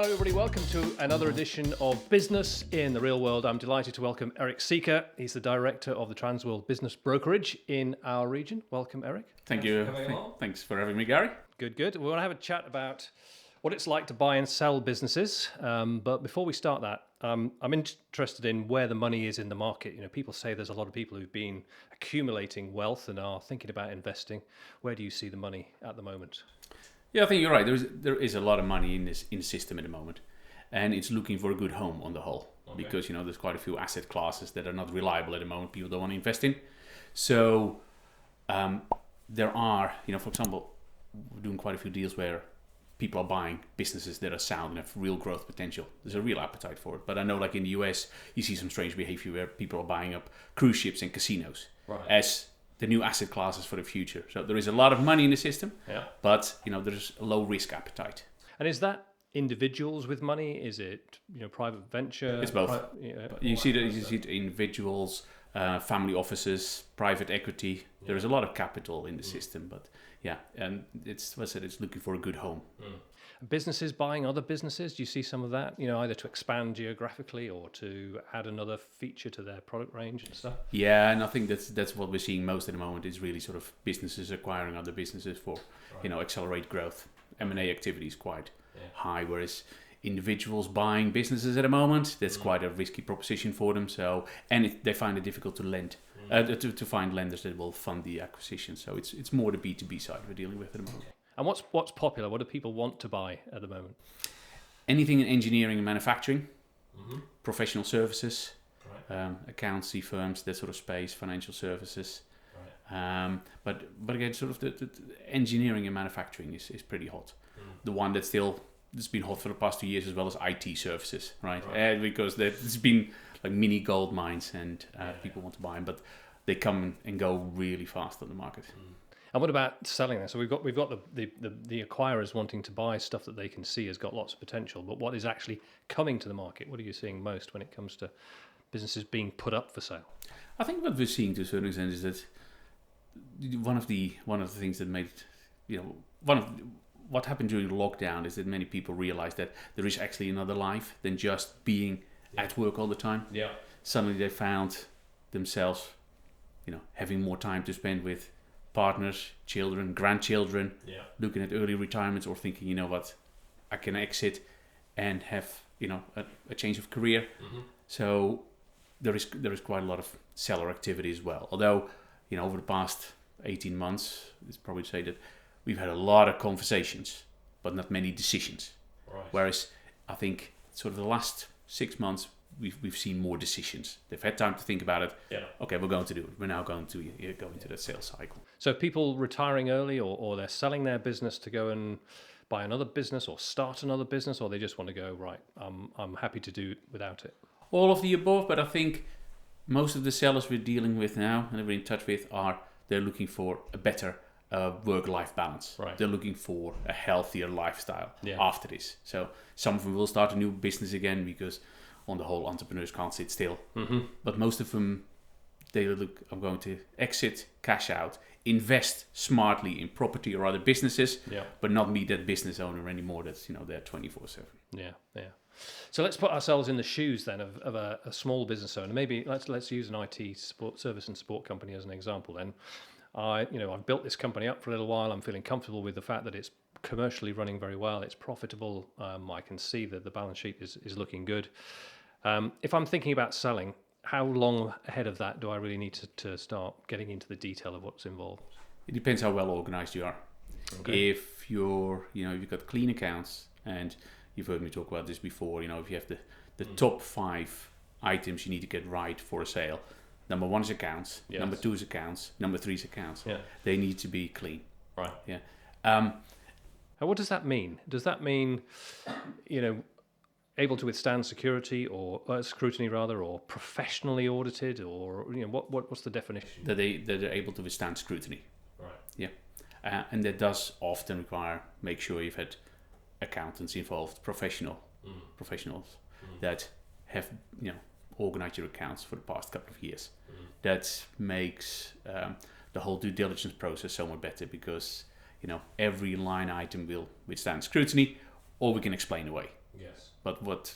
Hello everybody, welcome to another edition of Business in the Real World. I'm delighted to welcome Eric Siecker. He's the director of the Transworld Business Brokerage in our region. Welcome, Eric. Thank you. Thanks for having me, Gary. Good. We want to have a chat about what it's like to buy and sell businesses. But before we start that, I'm interested in where the money is in the market. You know, people say there's a lot of people who've been accumulating wealth and are thinking about investing. Where do you see the money at the moment? Yeah, I think you're right. There is a lot of money in the system at the moment, and it's looking for a good home on the whole. Okay. Because there's quite a few asset classes that are not reliable at the moment. People don't want to invest in. So there are, for example, we're doing quite a few deals where people are buying businesses that are sound and have real growth potential. There's a real appetite for it. But I know, like in the US, you see some strange behavior where people are buying up cruise ships and casinos as the new asset classes for the future. So there is a lot of money in the system, but there's a low risk appetite. And is that individuals with money? Is it private venture? It's both. You see individuals, family offices, private equity. There is a lot of capital in the system, but and it's looking for a good home. Businesses buying other businesses, do you see some of that, either to expand geographically or to add another feature to their product range and stuff? Yeah, and I think that's what we're seeing most at the moment is really sort of businesses acquiring other businesses for, accelerate growth. M&A activity is quite high, whereas individuals buying businesses at the moment, that's quite a risky proposition for them. So, and they find it difficult to lend, to find lenders that will fund the acquisition. So it's more the B2B side we're dealing with at the moment. And what's popular? What do people want to buy at the moment? Anything in engineering and manufacturing, professional services, accountancy firms, that sort of space, financial services. But again, sort of the engineering and manufacturing is pretty hot. The one that's been hot for the past 2 years as well as IT services, right? Because it's been like mini gold mines and people want to buy them, but they come and go really fast on the market. And what about selling them? So we've got the acquirers wanting to buy stuff that they can see has got lots of potential, but what is actually coming to the market? What are you seeing most when it comes to businesses being put up for sale? I think what we're seeing to a certain extent is that one of the things that made what happened during the lockdown is that many people realized that there is actually another life than just being at work all the time. Yeah. Suddenly they found themselves, having more time to spend with partners, children, grandchildren, looking at early retirements or thinking, I can exit and have, a change of career. So there is quite a lot of seller activity as well. Although, over the past 18 months, it's probably to say that we've had a lot of conversations, but not many decisions. Right. Whereas I think sort of the last 6 months, we've seen more decisions. They've had time to think about it. Yeah. Okay, we're going to do it. We're now going to go into that sales cycle. So people retiring early or they're selling their business to go and buy another business or start another business, or they just want to go, right, I'm happy to do without it? All of the above, but I think most of the sellers we're dealing with now and we're in touch with they're looking for a better work-life balance. Right. They're looking for a healthier lifestyle after this. So some of them will start a new business again because on the whole, entrepreneurs can't sit still. But most of them, they look, I'm going to exit, cash out, invest smartly in property or other businesses, but not be that business owner anymore that's, there 24/7. Yeah. So let's put ourselves in the shoes then of a small business owner. Maybe let's use an IT service and support company as an example then. I've built this company up for a little while. I'm feeling comfortable with the fact that it's commercially running very well. It's profitable. I can see that the balance sheet is looking good. If I'm thinking about selling, how long ahead of that do I really need to start getting into the detail of what's involved? It depends how well organized you are. Okay. If you've got clean accounts, and you've heard me talk about this before, if you have the top 5 items you need to get right for a sale. Number 1 is accounts. Yes. Number 2 is accounts. Number 3 is accounts. Yeah. They need to be clean. Right. Yeah. And what does that mean? Does that mean, able to withstand scrutiny or professionally audited, or what's the definition? That they're able to withstand scrutiny. Right. Yeah. And that does often require make sure you've had accountants involved, professionals that have organized your accounts for the past couple of years. That makes the whole due diligence process so much better because every line item will withstand scrutiny, or we can explain away. Yes. But what,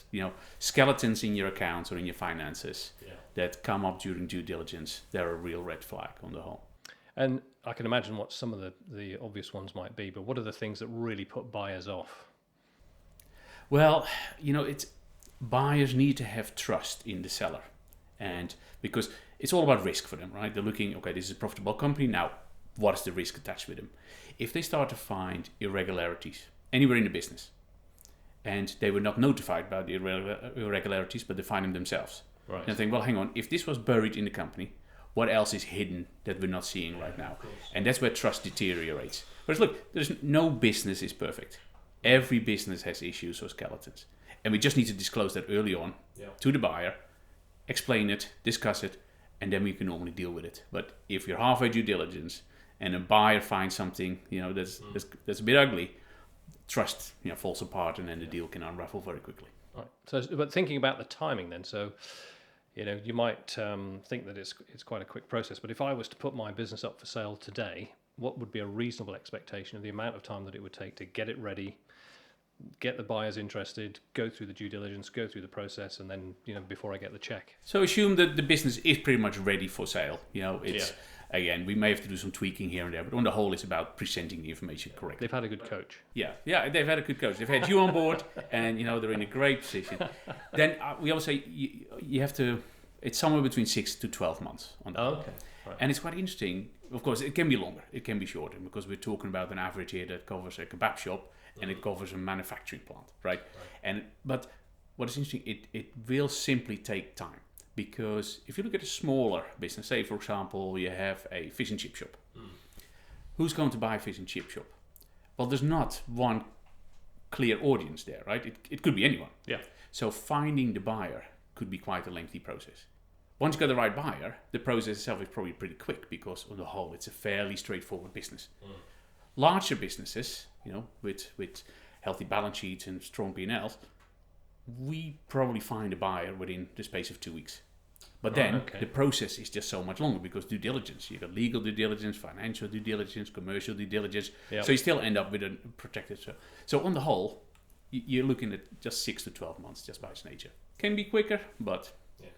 skeletons in your accounts or in your finances Yeah. that come up during due diligence, they're a real red flag on the whole. And I can imagine what some of the obvious ones might be, but what are the things that really put buyers off? Well, buyers need to have trust in the seller, and because it's all about risk for them, right? They're looking, okay, this is a profitable company. Now, what is the risk attached with them? If they start to find irregularities anywhere in the business, and they were not notified about the irregularities, but they find them themselves, right? And I think, well, hang on, if this was buried in the company, what else is hidden that we're not seeing right now? And that's where trust deteriorates. But look, there's no business is perfect. Every business has issues or skeletons. And we just need to disclose that early on to the buyer, explain it, discuss it, and then we can normally deal with it. But if you're halfway due diligence and a buyer finds something, that's a bit ugly, trust falls apart, and then the deal can unravel very quickly. Right. So, but thinking about the timing then, so you might think that it's quite a quick process, but if I was to put my business up for sale today, what would be a reasonable expectation of the amount of time that it would take to get it ready, get the buyers interested, go through the due diligence, go through the process, and then before I get the check? So assume that the business is pretty much ready for sale. Again, we may have to do some tweaking here and there, but on the whole, it's about presenting the information correctly. They've had a good coach. Yeah, they've had a good coach. They've had you on board, and they're in a great position. Then we always say you have to. It's somewhere between 6 to 12 months on that. Oh, okay. Right. And it's quite interesting. Of course, it can be longer, it can be shorter, because we're talking about an average here that covers a kebab shop and it covers a manufacturing plant, right? But what is interesting, it will simply take time. Because if you look at a smaller business, say for example, you have a fish and chip shop. Who's going to buy a fish and chip shop? Well, there's not one clear audience there, right? It could be anyone. Yeah. So finding the buyer could be quite a lengthy process. Once you got the right buyer, the process itself is probably pretty quick, because on the whole, it's a fairly straightforward business. Larger businesses, with healthy balance sheets and strong P&Ls, we probably find a buyer within the space of 2 weeks. But then the process is just so much longer, because due diligence, you got legal due diligence, financial due diligence, commercial due diligence. Yep. So you still end up with a protected. So on the whole, you're looking at just 6 to 12 months just by its nature. Can be quicker, but yeah.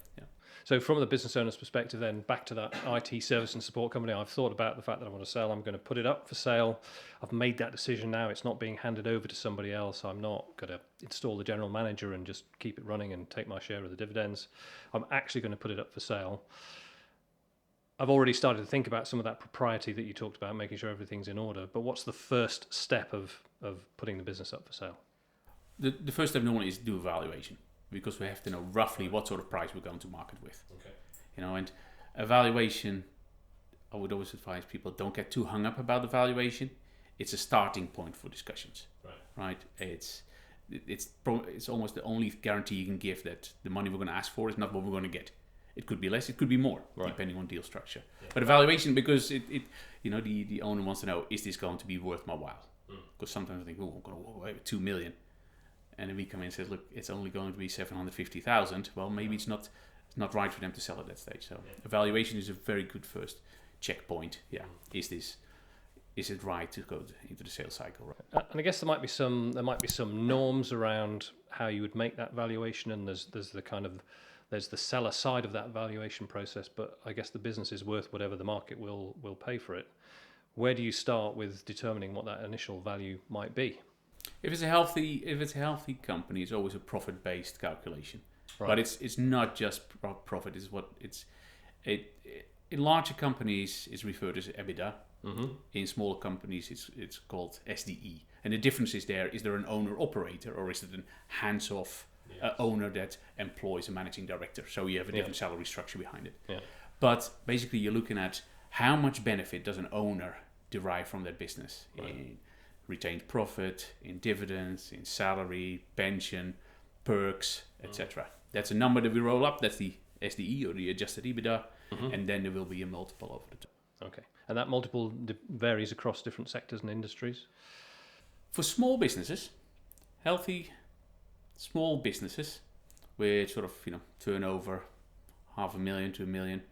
So from the business owner's perspective, then back to that IT service and support company, I've thought about the fact that I want to sell. I'm going to put it up for sale. I've made that decision now. It's not being handed over to somebody else. I'm not going to install the general manager and just keep it running and take my share of the dividends. I'm actually going to put it up for sale. I've already started to think about some of that propriety that you talked about, making sure everything's in order. But what's the first step of putting the business up for sale? The first step normally is do a valuation, because we have to know roughly what sort of price we're going to market with. Okay. And a valuation, I would always advise people, don't get too hung up about the valuation. It's a starting point for discussions. Right? It's almost the only guarantee you can give that the money we're going to ask for is not what we're going to get. It could be less, it could be more, depending on deal structure. Yeah. But evaluation, because the owner wants to know, is this going to be worth my while? Because sometimes I think, I'm going to walk away with 2 million. And then we come in and says, look, it's only going to be 750,000. Well, maybe it's not right for them to sell at that stage. So evaluation is a very good first checkpoint. Yeah, is it right to go into the sales cycle? Right? And I guess there might be some norms around how you would make that valuation, and there's the seller side of that valuation process. But I guess the business is worth whatever the market will pay for it. Where do you start with determining what that initial value might be? If it's a healthy company, it's always a profit-based calculation. Right. But it's not just profit. In larger companies, it's referred as EBITDA. Mm-hmm. In smaller companies, it's called SDE. And the difference is there an owner-operator, or is it a hands-off owner that employs a managing director? So you have a different salary structure behind it. Yeah. But basically, you're looking at how much benefit does an owner derive from that business in retained profit, in dividends, in salary, pension, perks, etc. That's a number that we roll up. That's the SDE, or the adjusted EBITDA, and then there will be a multiple over the top. Okay, and that multiple varies across different sectors and industries? For small businesses, healthy small businesses with sort of turnover $500,000 to $1 million,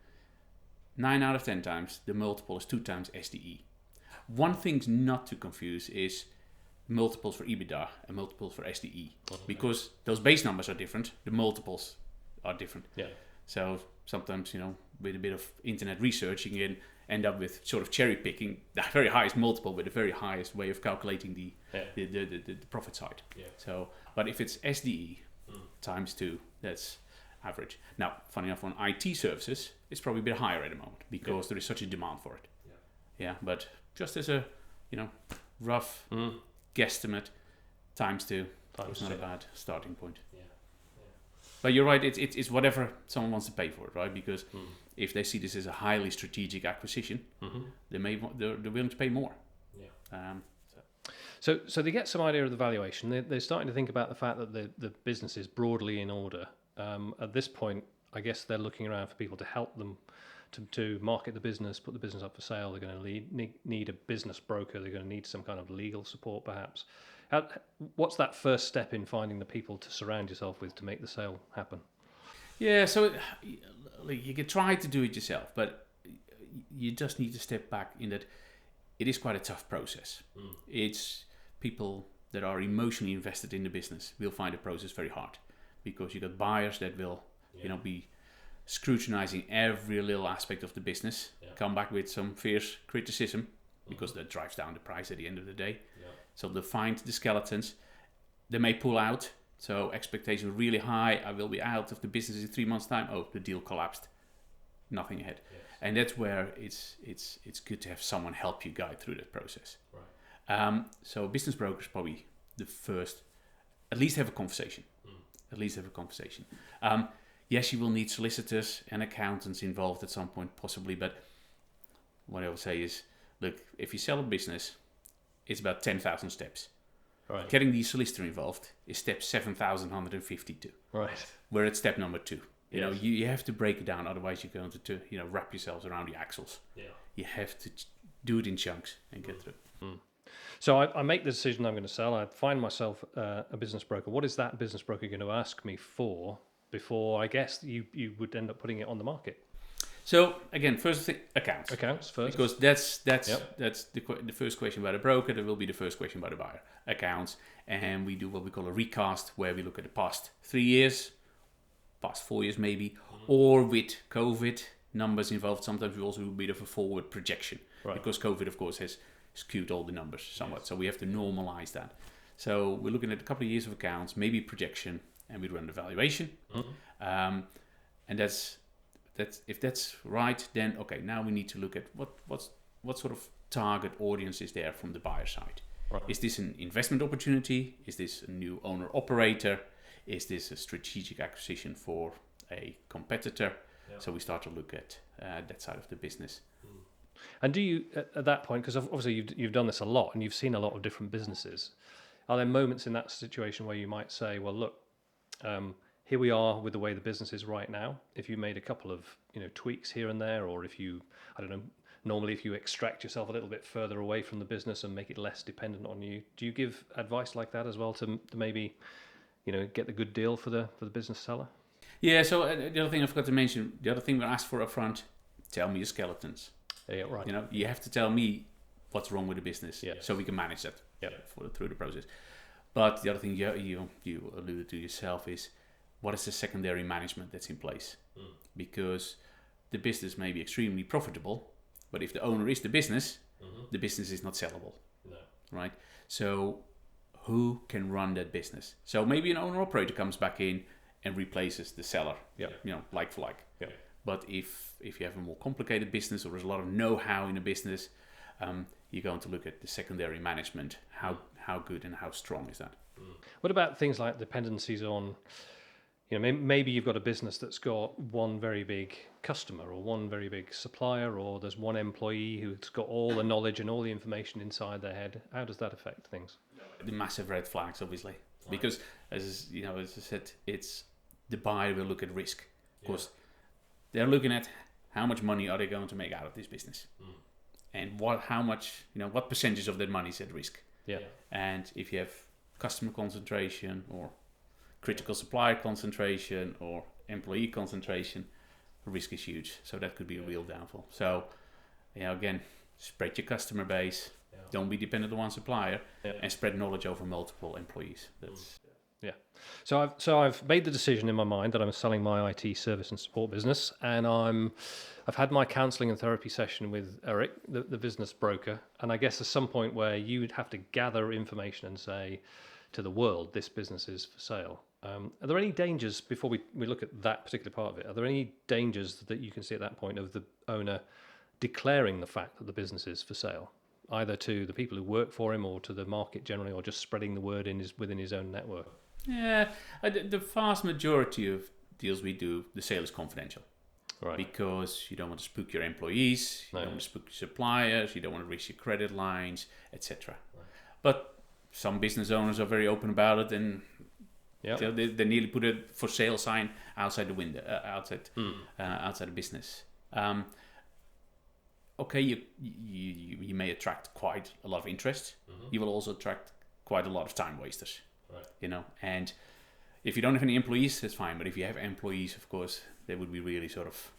9 out of 10 times the multiple is 2 times SDE. One thing not to confuse is multiples for EBITDA and multiples for SDE. Okay. Because those base numbers are different, the multiples are different. Yeah. So sometimes, with a bit of internet research, you can end up with sort of cherry picking the very highest multiple with the very highest way of calculating the profit side. Yeah. So, but if it's SDE times 2, that's average. Now, funny enough, on IT services, it's probably a bit higher at the moment because there is such a demand for it. Yeah, but just as a rough guesstimate, times 2 is not a bad starting point. Yeah. But you're right, it's whatever someone wants to pay for it, right? Because if they see this as a highly strategic acquisition, they're willing to pay more. Yeah. So they get some idea of the valuation. They're starting to think about the fact that the business is broadly in order. At this point, I guess they're looking around for people to help them to market the business, put the business up for sale. They're going to need a business broker. They're going to need some kind of legal support, perhaps. What's that first step in finding the people to surround yourself with to make the sale happen? Yeah, so you can try to do it yourself, but you just need to step back in that it is quite a tough process. It's people that are emotionally invested in the business will find the process very hard because you got buyers that will be scrutinizing every little aspect of the business, come back with some fierce criticism because that drives down the price at the end of the day. So they'll find the skeletons. They may pull out. So expectations are really high. I will be out of the business in 3 months' time. Oh, the deal collapsed. Nothing ahead. Yes. And that's where it's good to have someone help you guide through that process. Right. So business broker is probably the first. At least have a conversation. At least have a conversation. Yes, you will need solicitors and accountants involved at some point, possibly. But what I will say is, look, if you sell a business, it's about 10,000 steps. Right. Getting the solicitor involved is step 7,152. Right. We're at step number 2. You have to break it down, otherwise you're going to wrap yourselves around the axles. Yeah. You have to do it in chunks and get through. So I make the decision I'm going to sell. I find myself a business broker. What is that business broker going to ask me for before, I guess, you would end up putting it on the market? So again, first thing, accounts. Accounts first. Because that's the first question by the broker. That will be the first question by the buyer. Accounts. And we do what we call a recast, where we look at the past 3 years, past 4 years maybe, or with COVID numbers involved. Sometimes we also do a bit of a forward projection, because COVID, of course, has skewed all the numbers somewhat. So we have to normalize that. So we're looking at a couple of years of accounts, maybe projection, and we run the valuation. And that's if that's right, then okay, now we need to look at what sort of target audience is there from the buyer side. Right. Is this an investment opportunity? Is this a new owner operator? Is this a strategic acquisition for a competitor? Yeah. So we start to look at that side of the business. And do you, at that point, because obviously you've done this a lot and you've seen a lot of different businesses, are there moments in that situation where you might say, well, look, here we are with the way the business is right now. If you made a couple of tweaks here and there, or if you, I don't know, normally if you extract yourself a little bit further away from the business and make it less dependent on you, do you give advice like that as well to maybe get the good deal for the business seller? Yeah. So the other thing I forgot to mention, the other thing we asked for up front, tell me your skeletons. Yeah, right. You have to tell me what's wrong with the business, yes, so we can manage that through the process. But the other thing you alluded to yourself is, what is the secondary management that's in place? Because the business may be extremely profitable, but if the owner is the business is not sellable. No. Right? So who can run that business? So maybe an owner operator comes back in and replaces the seller, like for like. Yeah. But if you have a more complicated business, or there's a lot of know-how in a business, you're going to look at the secondary management. How good and how strong is that? What about things like dependencies on, maybe you've got a business that's got one very big customer or one very bbig supplier, or there's one employee who's got all the knowledge and all the information inside their head. How does that affect things? The massive red flags, obviously, because as I said, it's the buyer will look at risk. Of course, they're looking at how much money are they going to make out of this business, and what percentage of that money is at risk. Yeah. And if you have customer concentration or critical supplier concentration or employee concentration, risk is huge. So that could be a real downfall. So, again, spread your customer base, don't be dependent on one supplier, and spread knowledge over multiple employees. That's So I've made the decision in my mind that I'm selling my IT service and support business, and I've had my counselling and therapy session with Eric, the business broker, and I guess there's some point where you would have to gather information and say to the world, this business is for sale. Are there any dangers, before we look at that particular part of it, are there any dangers that you can see at that point of the owner declaring the fact that the business is for sale, either to the people who work for him or to the market generally, or just spreading the word within his own network? Yeah, the vast majority of deals we do, the sale is confidential. Right. Because you don't want to spook your employees, you don't want to spook your suppliers, you don't want to risk your credit lines, etc. Right. But some business owners are very open about it, and they nearly put a for sale sign outside the window, outside the business. Okay, you may attract quite a lot of interest. Mm-hmm. You will also attract quite a lot of time wasters. Right. And if you don't have any employees, that's fine. But if you have employees, of course, they would be really sort of,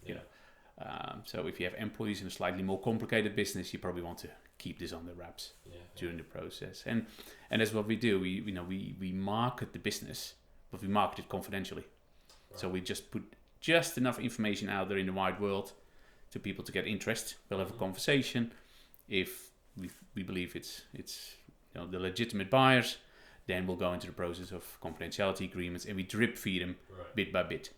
so if you have employees in a slightly more complicated business, you probably want to keep this on the wraps during the process. And that's what we do. We market the business, but we market it confidentially. Right. So we just put just enough information out there in the wide world to people to get interest. We'll have a conversation. If we believe it's the legitimate buyers, then we'll go into the process of confidentiality agreements, and we drip feed them bit by bit.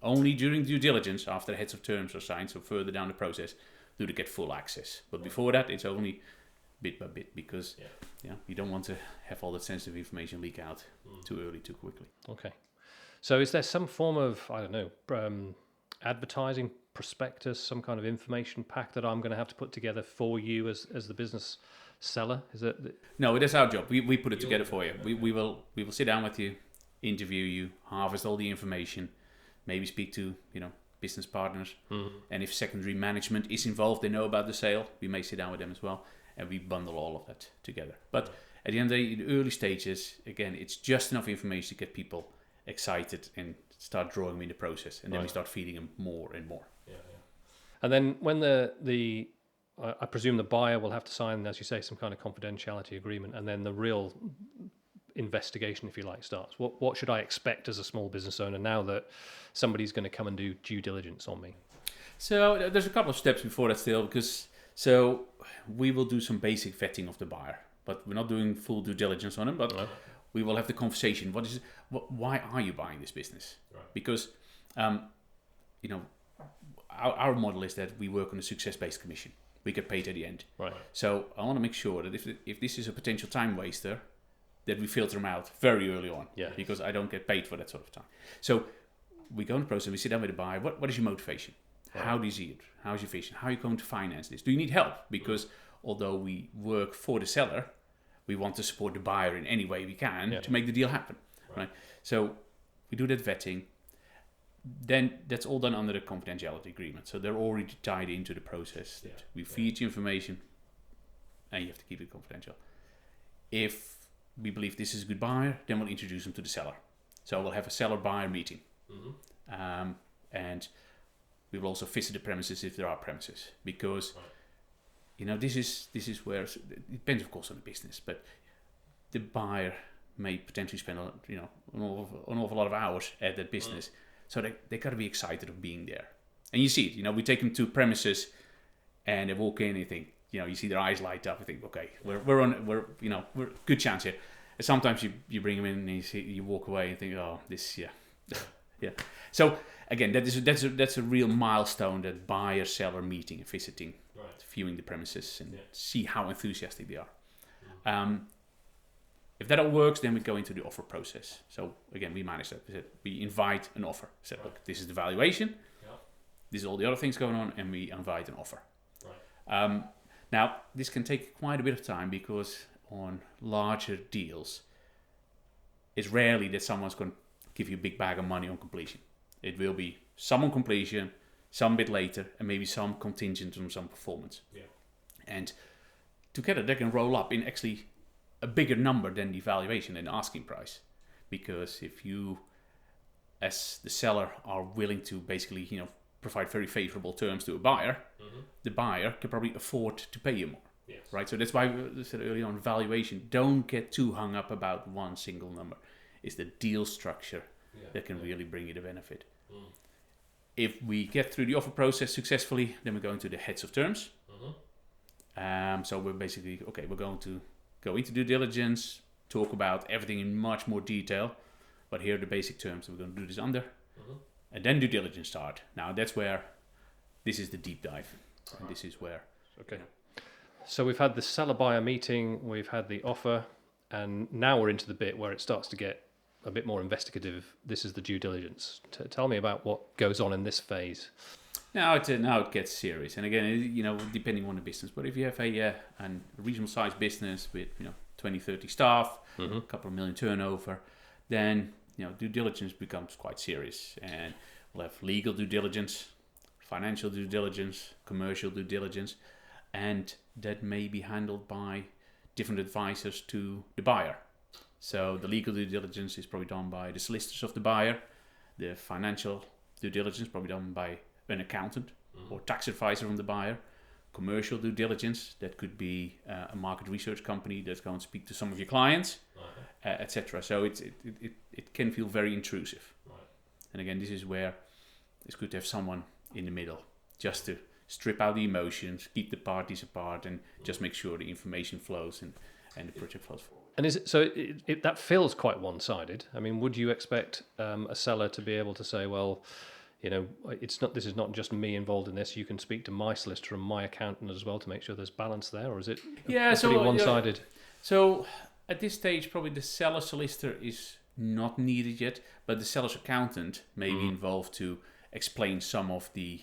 Only during due diligence, after heads of terms are signed, so further down the process, do they get full access. But before that, it's only bit by bit, because you don't want to have all that sensitive information leak out too early, too quickly. Okay. So is there some form of, I don't know, advertising, prospectus, some kind of information pack that I'm going to have to put together for you as the business seller? Is it? No, it is our job. We put it together for you. We will sit down with you, interview you, harvest all the information, maybe speak to business partners, and if secondary management is involved, they know about the sale, we may sit down with them as well, and we bundle all of that together. But at the end of the day, in the early stages, again, it's just enough information to get people excited and start drawing them in the process, and then we start feeding them more and more. And then when I presume the buyer will have to sign, as you say, some kind of confidentiality agreement, and then the real investigation, if you like, starts. What should I expect as a small business owner now that somebody's going to come and do due diligence on me? So there's a couple of steps before that still, because so we will do some basic vetting of the buyer, but we're not doing full due diligence on them. But we will have the conversation. Why are you buying this business? Right. Because our model is that we work on a success-based commission. We get paid at the end. Right. So I want to make sure that if this is a potential time waster, that we filter them out very early on. Yeah. Because I don't get paid for that sort of time. So we go in the process, we sit down with the buyer. What is your motivation? Right. How do you see it? How is your vision? How are you going to finance this? Do you need help? Because although we work for the seller, we want to support the buyer in any way we can to make the deal happen. Right. So we do that vetting. Then that's all done under the confidentiality agreement. So they're already tied into the process. We feed you information, and you have to keep it confidential. If we believe this is a good buyer, then we'll introduce them to the seller. So we'll have a seller-buyer meeting. Mm-hmm. And we will also visit the premises if there are premises. Because, this is where, it depends of course on the business, but the buyer may potentially spend an awful lot of hours at that business. So they got to be excited of being there. And you see it, we take them to premises and they walk in and you think, you see their eyes light up. You think, okay, we're good chance here. And sometimes you bring them in and you walk away and think, oh, this, yeah. So again, that's a real milestone, that buyer-seller meeting and visiting, viewing the premises and see how enthusiastic they are. If that all works, then we go into the offer process. So again, we manage that. We invite an offer. So look, this is the valuation. Yeah. This is all the other things going on, and we invite an offer. Right. Now, this can take quite a bit of time, because on larger deals, it's rarely that someone's going to give you a big bag of money on completion. It will be some on completion, some bit later, and maybe some contingent on some performance. Yeah. And together, they can roll up in actually a bigger number than the valuation and asking price. Because if you, as the seller, are willing to basically, provide very favorable terms to a buyer, the buyer can probably afford to pay you more. Yes. Right? So that's why we said earlier on, valuation, don't get too hung up about one single number. It's the deal structure that can really bring you the benefit. If we get through the offer process successfully, then we're going to the heads of terms. So we're basically, we're going to go into due diligence, talk about everything in much more detail, but here are the basic terms we're going to do this under. And then due diligence start. Now that's where this is the deep dive. And this is where. Okay. So we've had the seller buyer meeting, we've had the offer, and now we're into the bit where it starts to get a bit more investigative. This is the due diligence. Tell me about what goes on in this phase. Now it gets serious. And again, depending on the business, but if you have a reasonable sized business with 20, 30 staff, a couple of million turnover, then due diligence becomes quite serious. And we'll have legal due diligence, financial due diligence, commercial due diligence, and that may be handled by different advisors to the buyer. So the legal due diligence is probably done by the solicitors of the buyer. The financial due diligence is probably done by an accountant or tax advisor from the buyer. Commercial due diligence, that could be a market research company that's going to speak to some of your clients, etc. So it can feel very intrusive. And again, this is where it's good to have someone in the middle, just to strip out the emotions, keep the parties apart, and just make sure the information flows and the project flows forward. And is it so? That feels quite one-sided. I mean, would you expect a seller to be able to say, well, this is not just me involved in this. You can speak to my solicitor and my accountant as well to make sure there's balance there, or is it pretty one-sided? So at this stage, probably the seller solicitor is not needed yet, but the seller's accountant may be involved to explain some of the,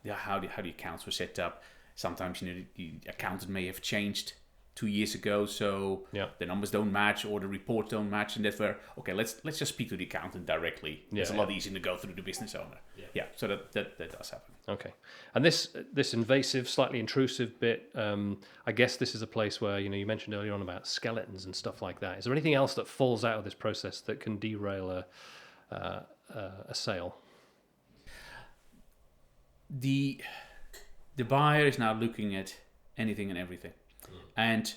how the accounts were set up. Sometimes the accountant may have changed 2 years ago, so the numbers don't match or the reports don't match, and that's where let's just speak to the accountant directly. It's a lot easier to go through the business owner. So that does happen. Okay, and this invasive, slightly intrusive bit, I guess this is a place where you mentioned earlier on about skeletons and stuff like that. Is there anything else that falls out of this process that can derail a sale? The buyer is now looking at anything and everything. And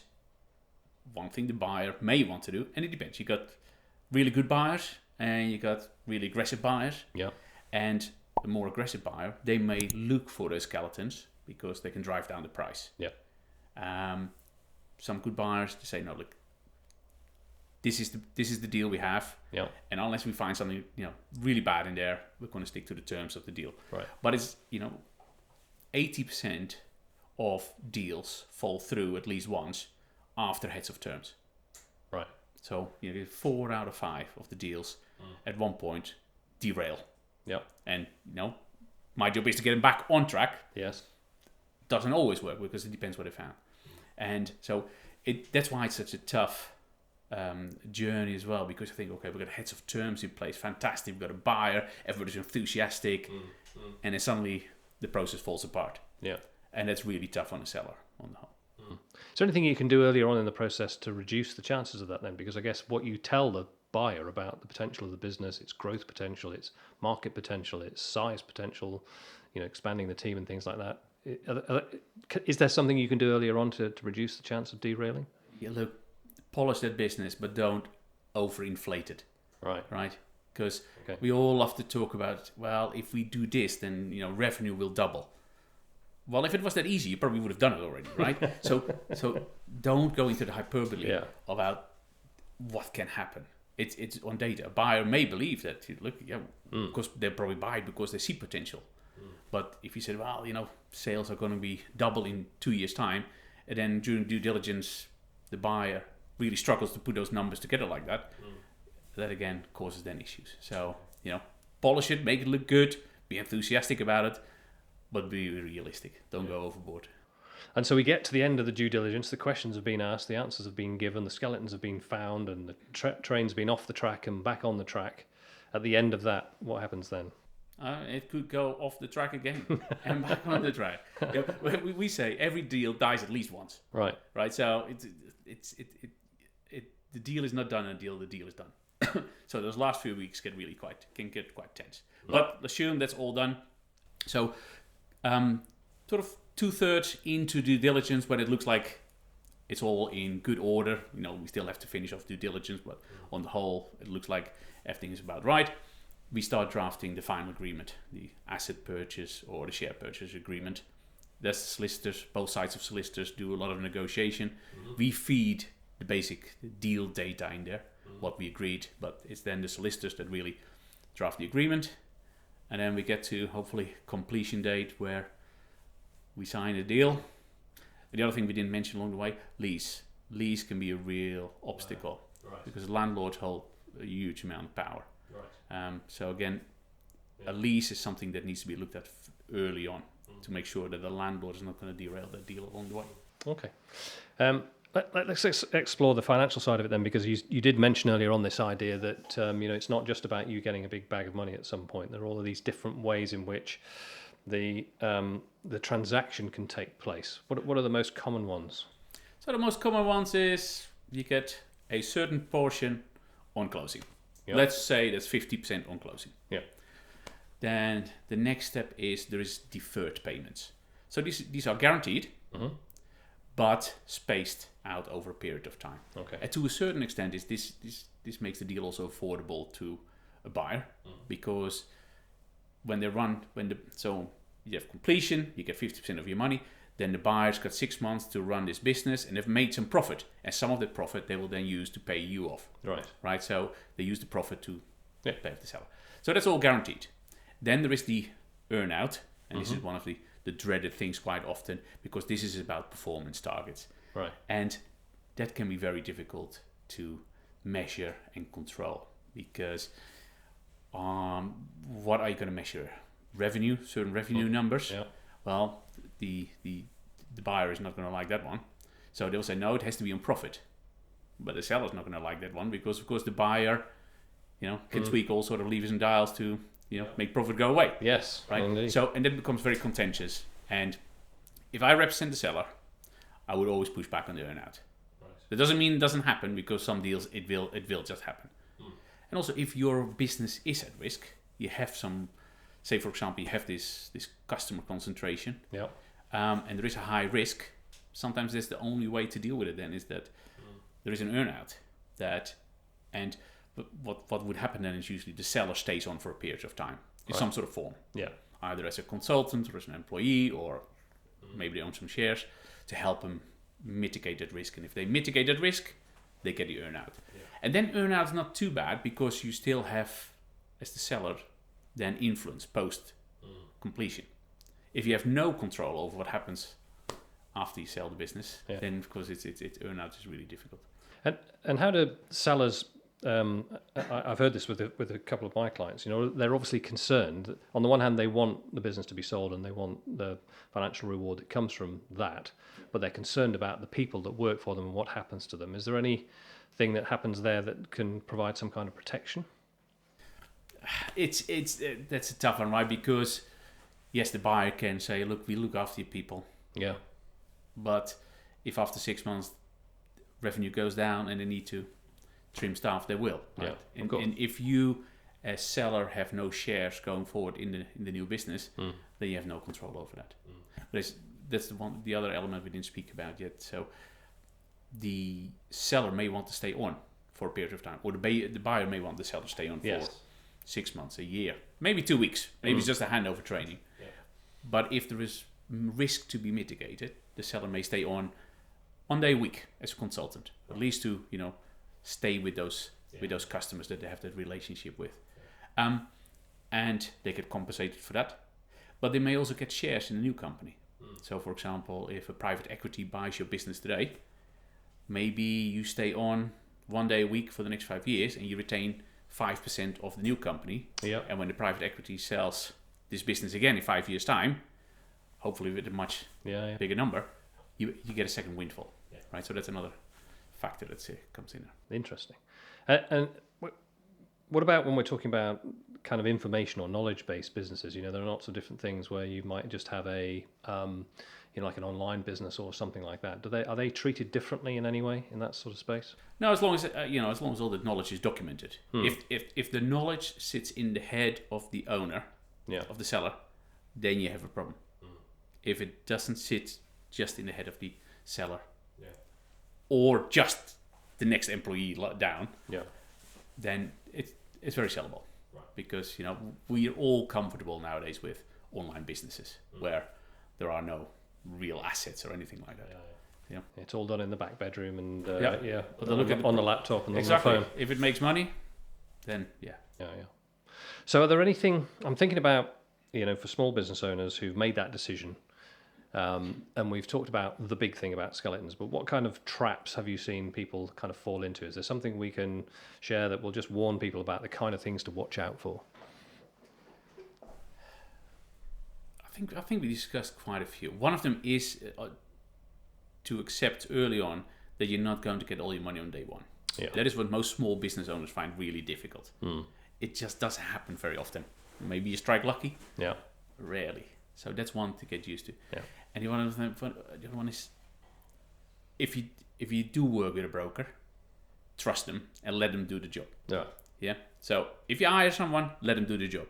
one thing the buyer may want to do, and it depends. You got really good buyers and you got really aggressive buyers. Yeah. And the more aggressive buyer, they may look for those skeletons because they can drive down the price. Yeah. Some good buyers, they say, no, look, this is the deal we have. Yeah. And unless we find something really bad in there, we're going to stick to the terms of the deal. Right. But it's 80% of deals fall through at least once after heads of terms. Right. So 4 out of 5 of the deals at one point derail. Yeah. And my job is to get them back on track. Yes. Doesn't always work because it depends what they found. And so that's why it's such a tough journey as well, because I think, we've got heads of terms in place, fantastic, we've got a buyer, everybody's enthusiastic, and then suddenly the process falls apart. Yeah. And that's really tough on the seller on the whole. Is there anything you can do earlier on in the process to reduce the chances of that then? Because I guess what you tell the buyer about the potential of the business, its growth potential, its market potential, its size potential, expanding the team and things like that. Is there something you can do earlier on to reduce the chance of derailing? Yeah, look, polish that business, but don't overinflate it. Right. Right? Because we all love to talk about, well, if we do this, then revenue will double. Well, if it was that easy, you probably would have done it already, right? so don't go into the hyperbole about what can happen. It's on data. A buyer may believe that, because they'll probably buy it because they see potential. But if you said, well, sales are going to be double in 2 years' time, and then during due diligence, the buyer really struggles to put those numbers together like that, that again causes then issues. So, polish it, make it look good, be enthusiastic about it, but be realistic. Don't go overboard. And so we get to the end of the due diligence. The questions have been asked, the answers have been given, the skeletons have been found, and the train's been off the track and back on the track. At the end of that, what happens then? It could go off the track again and back on the track. We say every deal dies at least once. Right. Right. So the deal is not done until the deal is done. So those last few weeks can get quite tense. But assume that's all done. So sort of 2/3 into due diligence, but it looks like it's all in good order. We still have to finish off due diligence, but on the whole, it looks like everything is about right. We start drafting the final agreement, the asset purchase or the share purchase agreement. That's the solicitors, both sides of solicitors do a lot of negotiation. We feed the basic deal data in there, what we agreed, but it's then the solicitors that really draft the agreement. And then we get to hopefully completion date where we sign a deal. And the other thing we didn't mention along the way, lease. Lease can be a real obstacle because landlords hold a huge amount of power. So again, a lease is something that needs to be looked at early on to make sure that the landlord is not going to derail that deal along the way. Okay. Let's explore the financial side of it then, because you did mention earlier on this idea that it's not just about you getting a big bag of money at some point. There are all of these different ways in which the transaction can take place. What are the most common ones? So the most common ones is you get a certain portion on closing. Yep. Let's say that's 50% on closing. Yeah. Then the next step is there is deferred payments. So these are guaranteed, but spaced out over a period of time. Okay. And to a certain extent, this makes the deal also affordable to a buyer, because so you have completion, you get 50% of your money. Then the buyer's got 6 months to run this business, and they've made some profit. And some of that profit they will then use to pay you off. Right. So they use the profit to pay off the seller. So that's all guaranteed. Then there is the earn-out, and this is one of the dreaded things quite often, because this is about performance targets. Right. And that can be very difficult to measure and control, because what are you going to measure? Revenue, certain revenue numbers. Yeah. Well, the buyer is not going to like that one. So they'll say, no, it has to be on profit. But the seller's not going to like that one, because of course the buyer, can tweak all sort of levers and dials to, make profit go away. Yes, right. Indeed. So, and that becomes very contentious. And if I represent the seller, I would always push back on the earn-out. Right. That doesn't mean it doesn't happen, because some deals it will just happen. And also, if your business is at risk, you have some, say for example, you have this customer concentration. Yeah. And there is a high risk. Sometimes that's the only way to deal with it. Then is that there is an earn-out but what would happen then is usually the seller stays on for a period of time in some sort of form. Yeah. Either as a consultant or as an employee, or maybe they own some shares to help them mitigate that risk. And if they mitigate that risk, they get the earn-out. Yeah. And then earn-out is not too bad, because you still have, as the seller, then influence post completion. If you have no control over what happens after you sell the business, then of course it's earn-out is really difficult. And how do sellers? I've heard this with a couple of my clients. They're obviously concerned. On the one hand, they want the business to be sold and they want the financial reward that comes from that, but they're concerned about the people that work for them and what happens to them. Is there anything that happens there that can provide some kind of protection? It's that's a tough one, right? Because yes, the buyer can say, "Look, we look after your people." Yeah. But if after 6 months revenue goes down and they need to trim staff, they will. Right? Yeah. And if you, as seller, have no shares going forward in the new business, then you have no control over that. But that's the other element we didn't speak about yet. So the seller may want to stay on for a period of time, or the buyer may want the seller to stay on for 6 months, a year, maybe 2 weeks, maybe it's just a handover training. Yeah. But if there is risk to be mitigated, the seller may stay on 1 day a week as a consultant, at least to stay with those customers that they have that relationship with, and they get compensated for that. But they may also get shares in a new company. So, for example, if a private equity buys your business today, maybe you stay on 1 day a week for the next 5 years, and you retain 5% of the new company. Yeah. And when the private equity sells this business again in 5 years' time, hopefully with a much bigger number, you get a second windfall. Yeah. Right. So that's another factor that comes in there. Interesting. And what about when we're talking about kind of information or knowledge-based businesses? There are lots of different things where you might just have a like an online business or something like that. Are they treated differently in any way in that sort of space? No, as long as all the knowledge is documented. If the knowledge sits in the head of the owner, of the seller, then you have a problem. If it doesn't sit just in the head of the seller, or just the next employee down, then it's very sellable. Because we are all comfortable nowadays with online businesses where there are no real assets or anything like that. It's all done in the back bedroom and But they look on the laptop and exactly. on the phone. If it makes money, then So are there anything I'm thinking about, for small business owners who've made that decision? And we've talked about the big thing about skeletons, but what kind of traps have you seen people kind of fall into? Is there something we can share that will just warn people about the kind of things to watch out for? I think we discussed quite a few. One of them is to accept early on that you're not going to get all your money on day one. That is what most small business owners find really difficult. It just doesn't happen very often. Maybe you strike lucky. Rarely. So that's one to get used to. And the other one is, if you do work with a broker, trust them and let them do the job. So if you hire someone, let them do the job.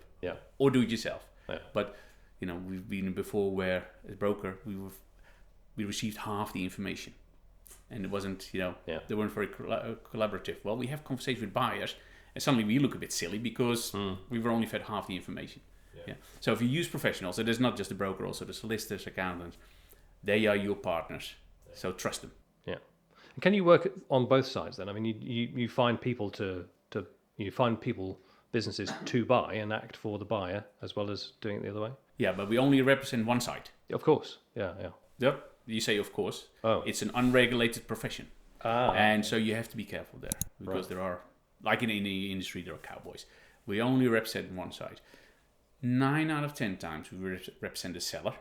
Or do it yourself. But we've been before where as a broker we received half the information, and it wasn't they weren't very collaborative. Well, we have conversations with buyers, and suddenly we look a bit silly because we were only fed half the information. So if you use professionals, it is not just the broker, also the solicitors, accountants, they are your partners. So trust them. And can you work on both sides then? I mean, you find people businesses to buy and act for the buyer as well as doing it the other way? But we only represent one side. Of course. Yep. You say of course. Oh. It's an unregulated profession. And so you have to be careful there because there are, like in any industry, there are cowboys. We only represent one side. 9 out of 10 times we represent the seller,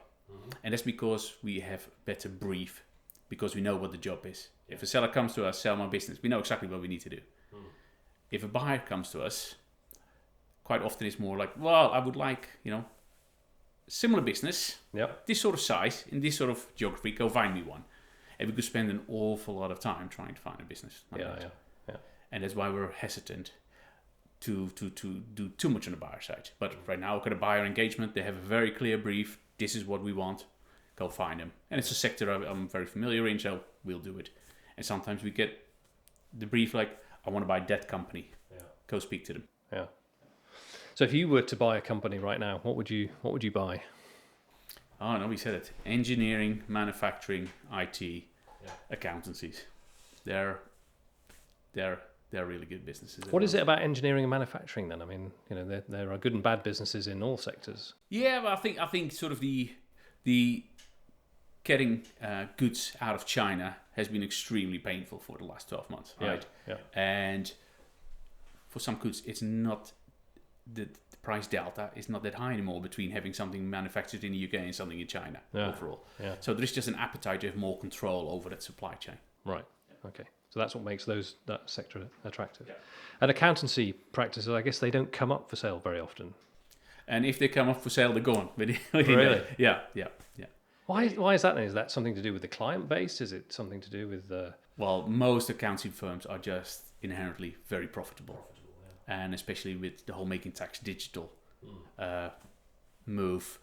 and that's because we have better brief, because we know what the job is. If a seller comes to us, sell my business, we know exactly what we need to do. If a buyer comes to us, quite often it's more like, well, I would like, similar business, this sort of size, in this sort of geography, go find me one. And we could spend an awful lot of time trying to find a business. And that's why we're hesitant to do too much on the buyer side. But right now, look at a buyer engagement. They have a very clear brief. This is what we want. Go find them. And it's a sector I'm very familiar in, so we'll do it. And sometimes we get the brief like, I want to buy that company. Go speak to them. So if you were to buy a company right now, what would you buy? Oh no, we said it. Engineering, manufacturing, IT, accountancies. They're really good businesses. What is it about engineering and manufacturing then? I mean, there are good and bad businesses in all sectors. Yeah, but I think sort of the getting goods out of China has been extremely painful for the last 12 months, right? And for some goods, it's not the price delta is not that high anymore between having something manufactured in the UK and something in China overall. So there is just an appetite to have more control over that supply chain. Right. Okay. So that's what makes that sector attractive. And accountancy practices, I guess they don't come up for sale very often. And if they come up for sale, they're gone. Really? Yeah. Why is that then? Is that something to do with the client base? Is it something to do with Well, most accounting firms are just inherently very profitable. And especially with the whole making tax digital move,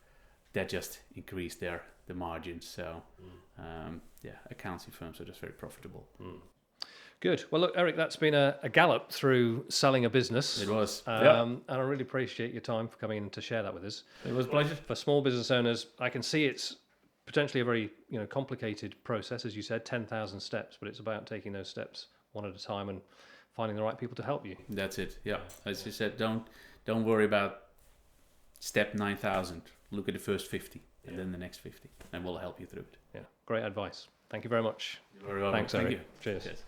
that just increased the margins. So accounting firms are just very profitable. Good. Well, look, Eric, that's been a gallop through selling a business. It was. And I really appreciate your time for coming in to share that with us. It was a pleasure. For small business owners, I can see it's potentially a very complicated process, as you said, 10,000 steps, but it's about taking those steps one at a time and finding the right people to help you. That's it. Yeah. As you said, don't worry about step 9,000. Look at the first 50 and then the next 50, and we'll help you through it. Yeah. Great advice. Thank you very much. You're very welcome. Thanks, Eric. Thank you. Cheers. Cheers.